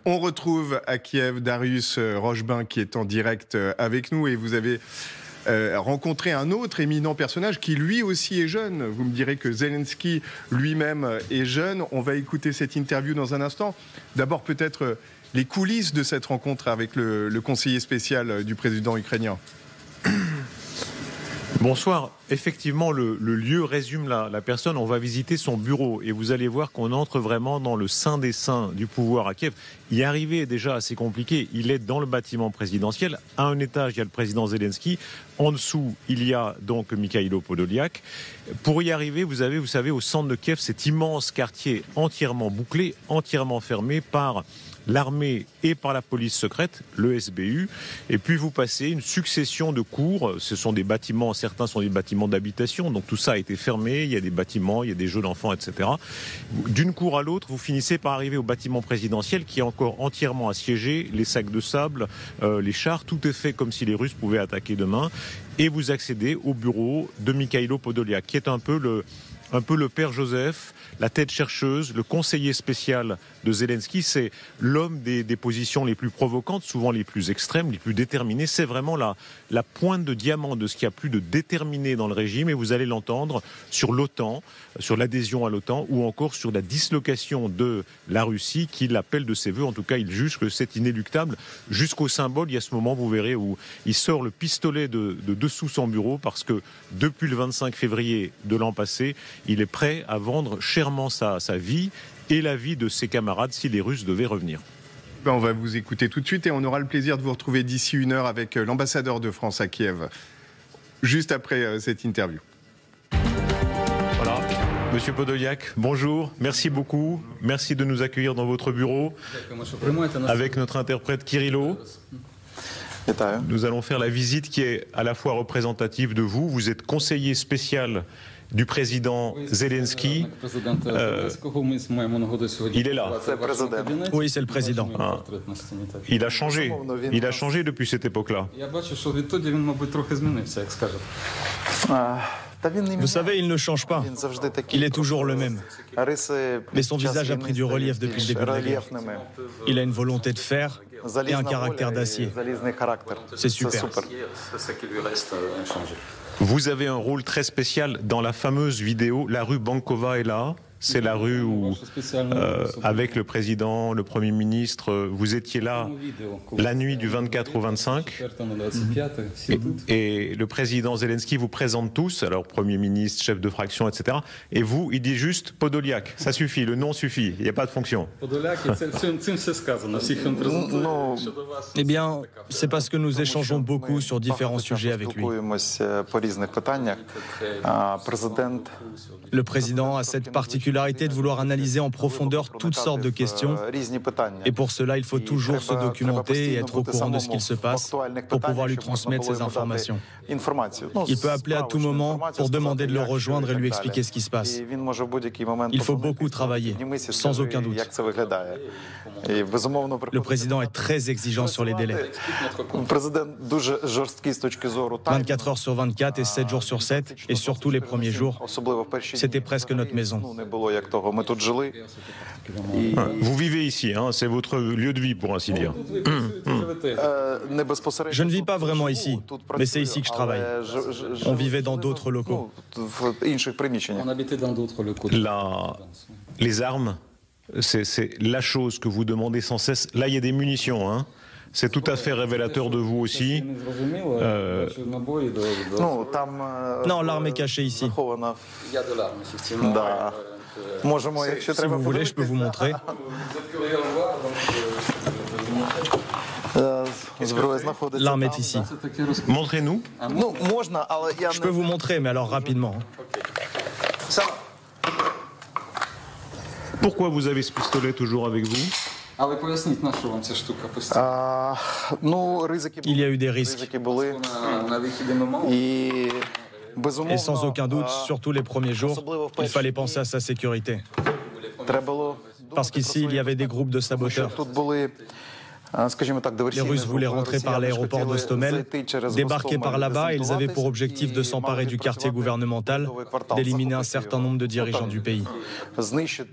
On retrouve à Kiev Darius Rochebin qui est en direct avec nous et vous avez rencontré un autre éminent personnage qui lui aussi est jeune. Vous me direz que Zelensky lui-même est jeune. On va écouter cette interview dans un instant. D'abord peut-être les coulisses de cette rencontre avec le conseiller spécial du président ukrainien. Bonsoir. Effectivement, le lieu résume la personne. On va visiter son bureau et vous allez voir qu'on entre vraiment dans le sein des saints du pouvoir à Kiev. Y arriver est déjà assez compliqué. Il est dans le bâtiment présidentiel. À un étage, il y a le président Zelensky. En dessous, il y a donc Mikhailo Podolyak. Pour y arriver, vous savez, au centre de Kiev, cet immense quartier entièrement bouclé, entièrement fermé par l'armée et par la police secrète, le SBU. Et puis vous passez une succession de cours. Ce sont des bâtiments, certains sont des bâtiments d'habitation, donc tout ça a été fermé. Il y a des bâtiments, il y a des jeux d'enfants, etc. D'une cour à l'autre, vous finissez par arriver au bâtiment présidentiel qui est encore entièrement assiégé, les sacs de sable, les chars, tout est fait comme si les Russes pouvaient attaquer demain. Et vous accédez au bureau de Mikhailo Podolyak, qui est un peu le père Joseph, la tête chercheuse, le conseiller spécial de Zelensky. C'est l'homme des positions les plus provocantes, souvent les plus extrêmes, les plus déterminées. C'est vraiment la pointe de diamant de ce qu'il y a plus de déterminé dans le régime. Et vous allez l'entendre sur l'OTAN, sur l'adhésion à l'OTAN ou encore sur la dislocation de la Russie qu'il appelle de ses voeux. En tout cas, il juge que c'est inéluctable. Jusqu'au symbole, il y a ce moment, vous verrez, où il sort le pistolet de dessous son bureau parce que depuis le 25 février de l'an passé, il est prêt à vendre chèrement sa vie et la vie de ses camarades si les Russes devaient revenir. On va vous écouter tout de suite et on aura le plaisir de vous retrouver d'ici 1 heure avec l'ambassadeur de France à Kiev, juste après cette interview. Voilà, Monsieur Podolyak, bonjour, merci beaucoup, merci de nous accueillir dans votre bureau avec notre interprète Kirilo. Nous allons faire la visite qui est à la fois représentative de vous. Vous êtes conseiller spécial du président Zelensky. Il est là. Oui, c'est le président. Ah. Il a changé depuis cette époque-là. Vous savez, il ne change pas. Il est toujours le même. Mais son visage a pris du relief depuis le début de la guerre. Il a une volonté de fer et un caractère d'acier. C'est super. Vous avez un rôle très spécial dans la fameuse vidéo. La rue Bankova est là. C'est la rue où, avec le président, le Premier ministre, vous étiez là la nuit du 24 au 25. Et le président Zelensky vous présente tous, alors Premier ministre, chef de fraction, etc. Et vous, il dit juste Podolyak. Ça suffit, le nom suffit, il n'y a pas de fonction. Eh bien, c'est parce que nous échangeons beaucoup sur différents sujets avec lui. Le président a cette particularité de vouloir analyser en profondeur toutes sortes de questions. Et pour cela, il faut toujours se documenter et être au courant de ce qu'il se passe pour pouvoir lui transmettre ces informations. Il peut appeler à tout moment pour demander de le rejoindre et lui expliquer ce qui se passe. Il faut beaucoup travailler, sans aucun doute. Le président est très exigeant sur les délais. 24 heures sur 24 et 7 jours sur 7, et surtout les premiers jours, c'était presque notre maison. Vous vivez ici, hein, c'est votre lieu de vie pour ainsi dire. Je ne vis pas vraiment ici, mais c'est ici que je travaille. On vivait dans d'autres locaux. Les armes, c'est la chose que vous demandez sans cesse. Là, il y a des munitions, hein. C'est tout à fait révélateur de vous aussi. Non, l'arme est cachée ici. Si vous voulez, je peux vous montrer. L'arme est ici. Montrez-nous. Je peux vous montrer, mais alors rapidement. Pourquoi vous avez ce pistolet toujours avec vous ? Il y a eu des risques. Et sans aucun doute, surtout les premiers jours, il fallait penser à sa sécurité. Parce qu'ici, il y avait des groupes de saboteurs. Les Russes voulaient rentrer par l'aéroport d'Hostomel, débarquer par là-bas et ils avaient pour objectif de s'emparer du quartier gouvernemental, d'éliminer un certain nombre de dirigeants du pays.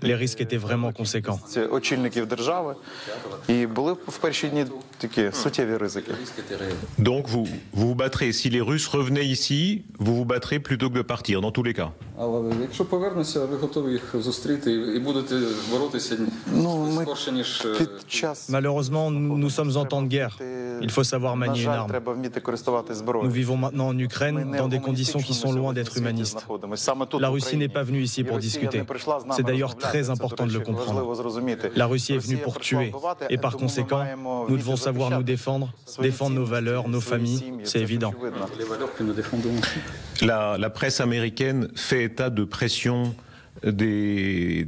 Les risques étaient vraiment conséquents. Donc vous vous battrez. Si les Russes revenaient ici, vous vous battrez plutôt que de partir, dans tous les cas. Malheureusement, nous sommes en temps de guerre. Il faut savoir manier une arme. Nous vivons maintenant en Ukraine dans des conditions qui sont loin d'être humanistes. La Russie n'est pas venue ici pour discuter. C'est d'ailleurs très important de le comprendre. La Russie est venue pour tuer. Et par conséquent, nous devons savoir nous défendre nos valeurs, nos familles, c'est évident. La presse américaine fait état de pression des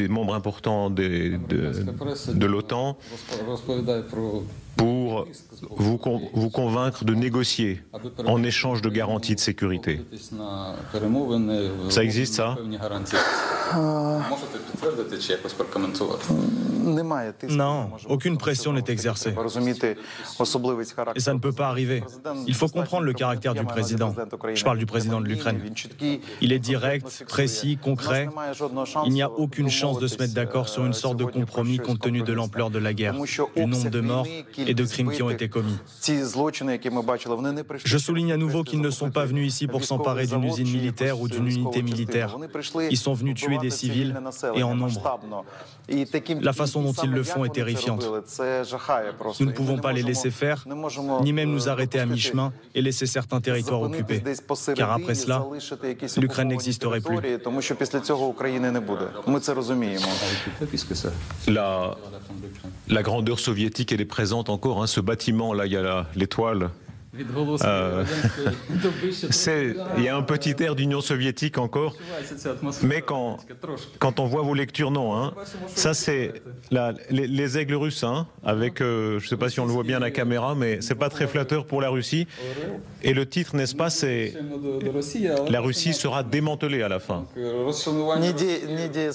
membres importants de l'OTAN pour vous convaincre de négocier en échange de garanties de sécurité. Ça existe, ça ? Non, aucune pression n'est exercée. Et ça ne peut pas arriver. Il faut comprendre le caractère du président. Je parle du président de l'Ukraine. Il est direct, précis, concret. Il n'y a aucune chance de se mettre d'accord sur une sorte de compromis compte tenu de l'ampleur de la guerre, du nombre de morts et de crimes qui ont été commis. Je souligne à nouveau qu'ils ne sont pas venus ici pour s'emparer d'une usine militaire ou d'une unité militaire. Ils sont venus tuer des civils et en nombre. La façon dont ils le font est terrifiante. Nous ne pouvons pas les laisser faire, ni même nous arrêter à mi-chemin et laisser certains territoires occupés. Car après cela, l'Ukraine n'existerait plus. La grandeur soviétique, elle est présente encore. Hein. Ce bâtiment, là, il y a l'étoile. Il y a un petit air d'Union soviétique encore, mais quand on voit vos lectures, non. Hein. Ça, c'est les aigles russes, hein, avec, je ne sais pas si on le voit bien à la caméra, mais c'est pas très flatteur pour la Russie. Et le titre, n'est-ce pas, c'est « La Russie sera démantelée à la fin ».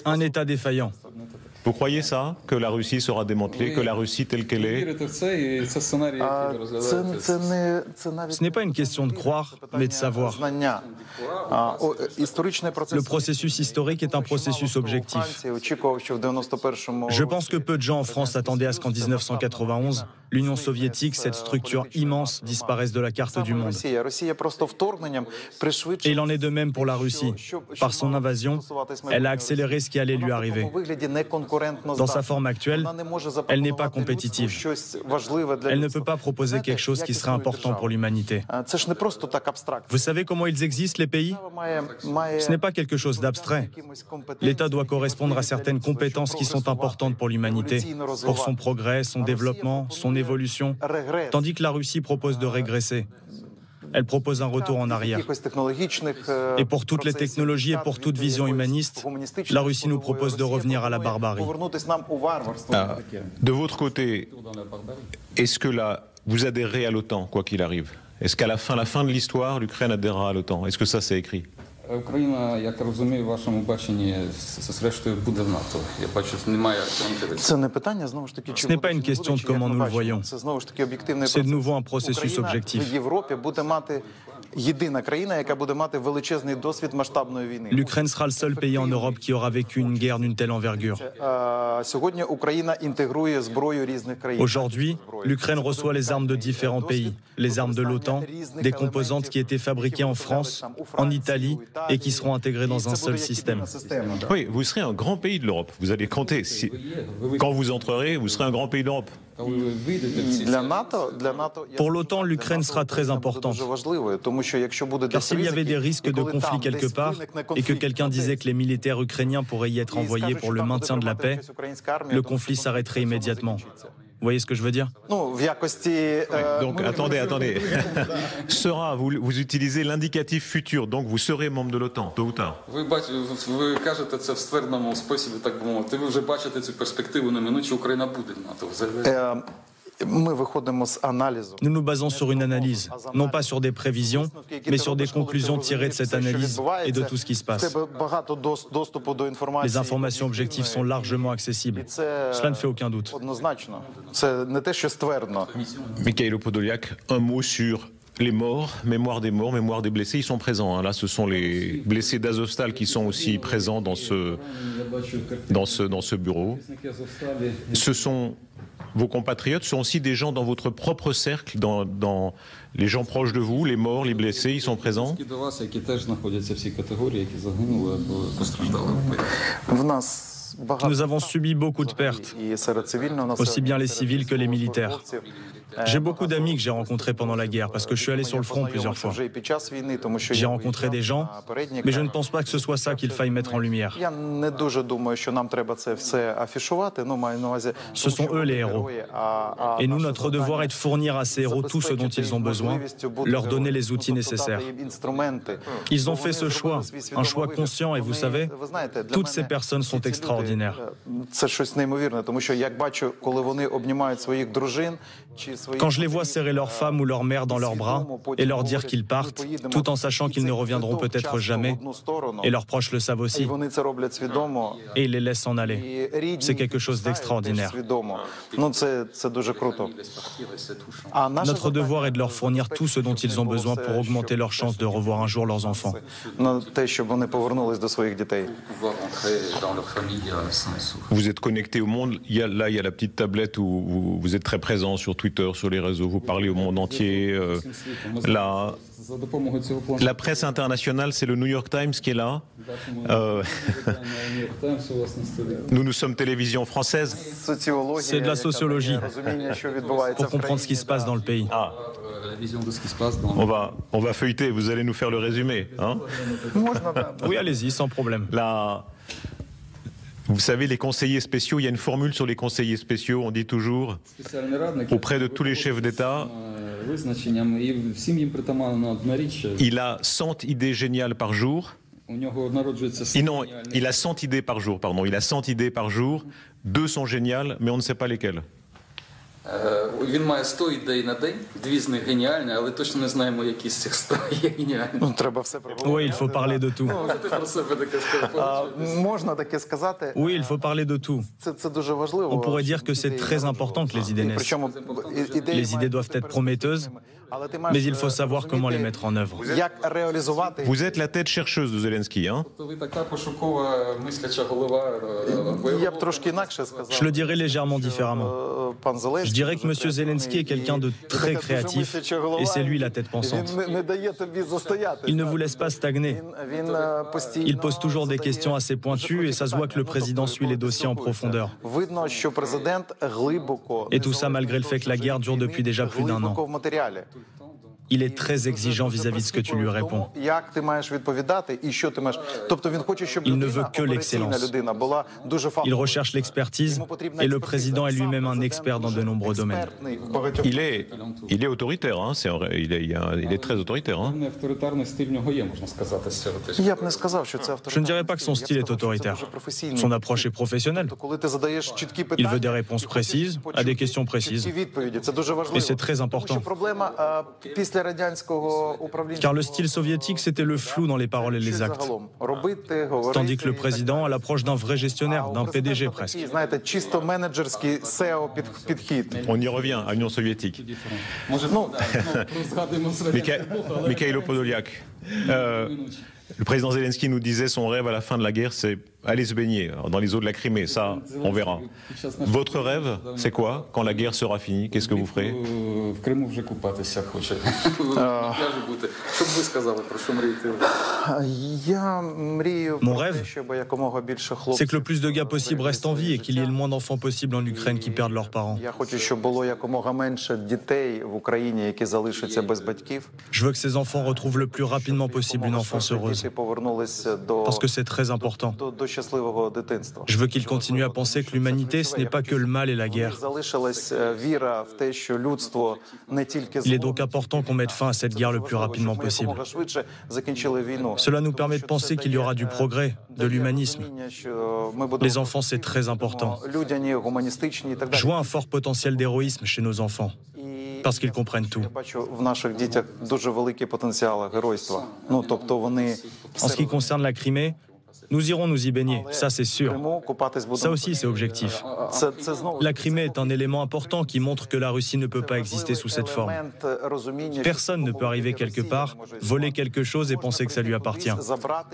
Un État défaillant. Vous croyez ça, que la Russie sera démantelée, que la Russie telle qu'elle est? Ce n'est pas une question de croire, mais de savoir. Le processus historique est un processus objectif. Je pense que peu de gens en France s'attendaient à ce qu'en 1991, l'Union soviétique, cette structure immense, disparaisse de la carte du monde. Et il en est de même pour la Russie. Par son invasion, elle a accéléré ce qui allait lui arriver. Dans sa forme actuelle, elle n'est pas compétitive. Elle ne peut pas proposer quelque chose qui serait important pour l'humanité. Vous savez comment ils existent, les pays? Ce n'est pas quelque chose d'abstrait. L'État doit correspondre à certaines compétences qui sont importantes pour l'humanité, pour son progrès, son développement, son évolution, tandis que la Russie propose de régresser. Elle propose un retour en arrière. Et pour toutes les technologies et pour toute vision humaniste, la Russie nous propose de revenir à la barbarie. De votre côté, est-ce que vous adhérez à l'OTAN, quoi qu'il arrive? Est-ce qu'à la fin de l'histoire, l'Ukraine adhérera à l'OTAN? Est-ce que ça, c'est écrit? Ce n'est pas une question de comment nous le voyons. C'est de nouveau un processus objectif. L'Ukraine sera le seul pays en Europe qui aura vécu une guerre d'une telle envergure. Aujourd'hui, l'Ukraine reçoit les armes de différents pays, les armes de l'OTAN, des composantes qui étaient fabriquées en France, en Italie et qui seront intégrées dans un seul système. Oui, vous serez un grand pays de l'Europe. Vous allez compter. Quand vous entrerez, vous serez un grand pays d'Europe. Pour l'OTAN, l'Ukraine sera très importante. Car s'il y avait des risques de conflit quelque part et que quelqu'un disait que les militaires ukrainiens pourraient y être envoyés pour le maintien de la paix, le conflit s'arrêterait immédiatement. Vous voyez ce que je veux dire? Donc, attendez. Sera, vous utilisez l'indicatif futur, donc vous serez membre de l'OTAN, tôt ou tard. Nous nous basons sur une analyse, non pas sur des prévisions, mais sur des conclusions tirées de cette analyse et de tout ce qui se passe. Les informations objectives sont largement accessibles. Cela ne fait aucun doute. Mikhailo Podolyak, un mot sur les morts, mémoire des morts, mémoire des blessés, ils sont présents. Hein. Là, ce sont les blessés d'Azovstal qui sont aussi présents dans ce bureau. Ce sont vos compatriotes, ce sont aussi des gens dans votre propre cercle, dans les gens proches de vous, les morts, les blessés, ils sont présents. Nous avons subi beaucoup de pertes, aussi bien les civils que les militaires. J'ai beaucoup d'amis que j'ai rencontrés pendant la guerre parce que je suis allé sur le front plusieurs fois. J'ai rencontré des gens, mais je ne pense pas que ce soit ça qu'il faille mettre en lumière. Ce sont eux les héros. Et nous, notre devoir est de fournir à ces héros tout ce dont ils ont besoin, leur donner les outils nécessaires. Ils ont fait ce choix, un choix conscient, et vous savez, toutes ces personnes sont extraordinaires. Quand je les vois serrer leur femme ou leur mère dans leurs bras et leur dire qu'ils partent, tout en sachant qu'ils ne reviendront peut-être jamais, et leurs proches le savent aussi, et ils les laissent s'en aller, c'est quelque chose d'extraordinaire. Notre devoir est de leur fournir tout ce dont ils ont besoin pour augmenter leurs chances de revoir un jour leurs enfants. Vous êtes connecté au monde, il y a la petite tablette où vous êtes très présent sur Twitter, sur les réseaux, vous parlez au monde entier. La presse internationale, c'est le New York Times qui est là. Nous sommes télévision française. C'est de la sociologie, pour comprendre ce qui se passe dans le pays. Ah. On va feuilleter, vous allez nous faire le résumé. Hein? Oui, allez-y, sans problème. Vous savez, les conseillers spéciaux, il y a une formule sur les conseillers spéciaux, on dit toujours, auprès de tous les chefs d'État, il a 100 idées géniales par jour. Non, il a 100 idées par jour, pardon. Il a 100 idées par jour, 2 sont géniales, mais on ne sait pas lesquelles. Він має 100 ідей на день, 2 з них геніальні, але точно не знаємо, які з цих 100 є геніальні. Oui, il faut parler de tout. Oui, il faut parler de tout. On pourrait dire que c'est très important que les idées naissent. Les idées doivent être prometteuses, mais il faut savoir comment les mettre en œuvre. Vous êtes la tête chercheuse de Zelensky, hein? Je le dirais légèrement différemment. Je dirais que M. Zelensky est quelqu'un de très créatif et c'est lui la tête pensante. Il ne vous laisse pas stagner. Il pose toujours des questions assez pointues et ça se voit que le président suit les dossiers en profondeur. Et tout ça malgré le fait que la guerre dure depuis déjà plus d'1 an. Il est très exigeant vis-à-vis de ce que tu lui réponds. Il ne veut que l'excellence. Il recherche l'expertise et le président est lui-même un expert dans de nombreux domaines. Il est autoritaire, hein, il est très autoritaire. Hein. Je ne dirais pas que son style est autoritaire. Son approche est professionnelle. Il veut des réponses précises à des questions précises. Et c'est très important. Car le style soviétique, c'était le flou dans les paroles et les actes. Tandis que le président a l'approche d'un vrai gestionnaire, d'un PDG presque. On y revient à l'Union soviétique. Mikhailo Podolyak. Le président Zelensky nous disait son rêve à la fin de la guerre, c'est aller se baigner dans les eaux de la Crimée. Ça, on verra. Votre rêve, c'est quoi? Quand la guerre sera finie, qu'est-ce que vous ferez? Mon rêve, c'est que le plus de gars possible restent en vie et qu'il y ait le moins d'enfants possible en Ukraine qui perdent leurs parents. Je veux que ces enfants retrouvent le plus rapidement possible une enfance heureuse. Parce que c'est très important. Je veux qu'il continue à penser que l'humanité, ce n'est pas que le mal et la guerre. Il est donc important qu'on mette fin à cette guerre le plus rapidement possible. Cela nous permet de penser qu'il y aura du progrès, de l'humanisme. Les enfants, c'est très important. Je vois un fort potentiel d'héroïsme chez nos enfants, parce qu'ils comprennent tout. En ce qui concerne la Crimée, nous irons nous y baigner, ça c'est sûr. Ça aussi c'est objectif. La Crimée est un élément important qui montre que la Russie ne peut pas exister sous cette forme. Personne ne peut arriver quelque part, voler quelque chose et penser que ça lui appartient.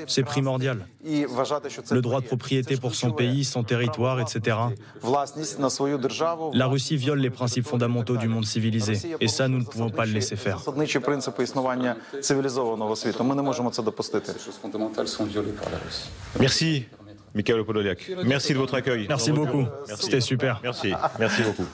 C'est primordial. Le droit de propriété pour son pays, son territoire, etc. La Russie viole les principes fondamentaux du monde civilisé. Et ça, nous ne pouvons pas le laisser faire. Merci, Mikhail Podolyak. Merci de votre accueil. Merci beaucoup. C'était super. Merci beaucoup.